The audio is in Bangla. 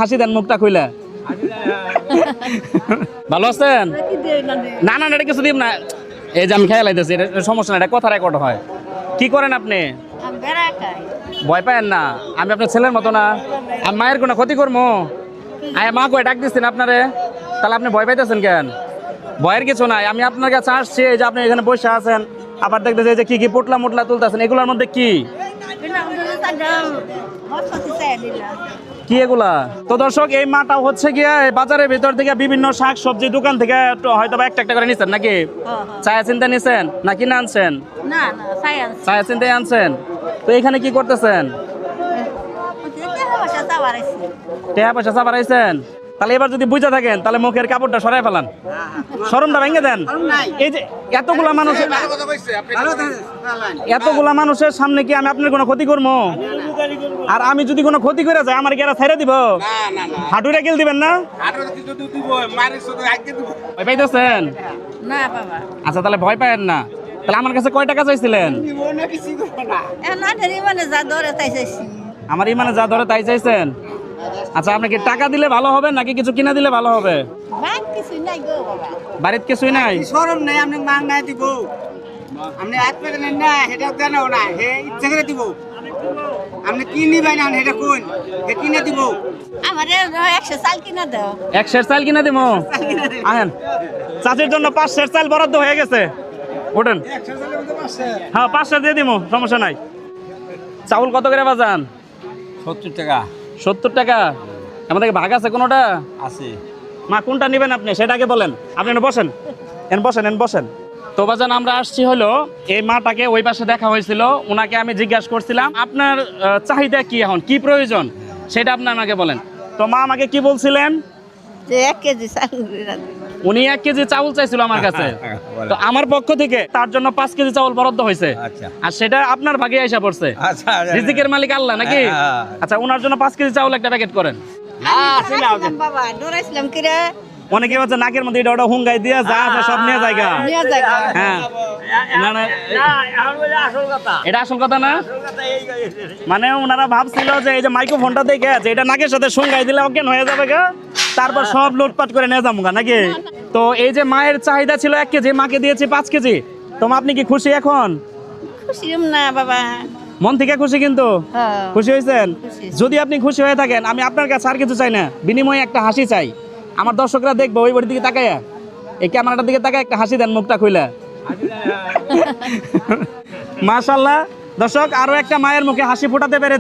হাসি দেন মুখটা খুইলা। ভালো আছেন? না না এটা কিছু দিব না, এই যে আমি খেয়াল আইতেছি, সমস্যা না, এটা কথা রেকর্ড হয়। কি করেন আপনি? ভয় পায়েন না, আমি আপনার ছেলের মতো না, আমি মায়ের কোনো ক্ষতি করবো? আয় মা কয়ে ডাক দিচ্ছেন আপনারে, তাহলে আপনি ভয় পাইতেছেন কেন? ভয়ের কিছু নাই, আমি আপনার কাছে আসছি, এই যে আপনি এখানে বসে আছেন, আবার দেখতেছি যে কি কি পোটলা মোটলা তুলতেছেন, এগুলোর মধ্যে কি কি এগুলা? তো দর্শক, এই মাটা হচ্ছে গিয়া বাজারের ভিতর থেকে বিভিন্ন শাক সবজি দোকান থেকে হয়তো একটা একটা করে নিচ্ছেন নাকি? ছায়া চিন্তা নিচ্ছেন না কিনে আনছেন? ছায়া চিন্তায় আনছেন। তো এখানে কি করতেছেন? টাকা পয়সা চাপা রাইছেন? তাহলে এবার যদি বুঝা থাকেন তাহলে মুখের কাপড়টা সরাই ফেলান, শরমটা ভেঙে দেন। এই যে এতগুলা মানুষের সামনে কি আমি আপনার কোনো ক্ষতি করবো? আর আমি যদি কোনো ক্ষতি করে যাই আমার কি এরা ছাইরা দিব? হাঁটুরে গেল দিবেন না? ভয় পাইতেছেন? আচ্ছা তাহলে ভয় পায়েন না। তাহলে আমার কাছে কয় টাকা চাইছিলেন? আমার ইমানে যা ধরে তাই চাইছেন। আচ্ছা আপনাকে টাকা দিলে ভালো হবে নাকি কিছু কিনা দিলে ভালো হবে? বাড়িতে কিছুই নাই, শরম নাই, আপনি মাং নাই দিব, আপনি আত্মে দেন না, এটা দেন না, হে ইচ্ছা করে দিব, আপনি কি নিবেন না এটা কোন হে কিনে দিব, আমারে 100 চাল কিনা দাও। 100 চাল কিনা দিব? আহেন, চাচির জন্য 500 চাল বরাদ্দ হয়ে গেছে, ওঠেন। হ্যাঁ 500 দিয়ে দিব, সমস্যা নাই। চাউল কত করে বাজান? 70 টাকা। 70 টাকা? আমাদের ভাগ আছে কোনোটা? আছে। মা কোনটা নেবেন আপনি সেটাকে বলেন, আপনি বসেন, বসেন। তো বাজান আমরা আসছি হলো এই মাটাকে ওই পাশে দেখা হয়েছিল, ওনাকে আমি জিজ্ঞাসা করছিলাম আপনার চাহিদা কি, এখন কি প্রয়োজন সেটা আপনি আমাকে বলেন। তো মা আমাকে কি বলছিলেন? যে 1 কেজি চাল। উনি 1 কেজি চাউল চাইছিল আমার কাছে, তো আমার পক্ষ থেকে তার জন্য 5 কেজি চাউল বরাদ্দ হয়েছে। আর সেটা আপনার ভাগে আইসা পড়ছে। রিজিকের মালিক আল্লাহ নাকি? আচ্ছা ওনার জন্য 5 কেজি চাউল একটা প্যাকেট করেন। বাবা ডরাইছিলাম কি রে? অনেকে হচ্ছে নাকের মধ্যে এটা ওটা হুঙ্গাই দিয়ে যা আছে সব নিয়ে জায়গা। হ্যাঁ না না এটা আসল কথা না, মানে ওনারা ভাবছিল যে এই যে মাইক্রোফোনটা দেখে আছে এটা নাকের সাথে হুঙ্গাই দিলে অজ্ঞান হয়ে যাবে গা, তারপর সব লুটপাট করে নিয়ে যাবো গা নাকি? তো এই যে মায়ের চাহিদা ছিল 1 কেজি, মাকে দিয়েছি 5 কেজি। তো আপনি কি খুশি এখন? খুশি না বাবা, মন থেকে খুশি কিন্তু? খুশি হয়েছেন? খুশি। যদি আপনি খুশি হয়ে থাকেন আমি আপনার কাছে আর কিছু চাই না, বিনিময়ে একটা হাসি চাই। আমার দর্শকরা দেখবো ওই বাড়ির দিকে তাকাইয়া, এই ক্যামেরাটার দিকে তাকায় একটা হাসি দেন মুখটা খুইলা। মাশাআল্লাহ দর্শক, আরো একটা মায়ের মুখে হাসি ফোটাতে পেরেছি।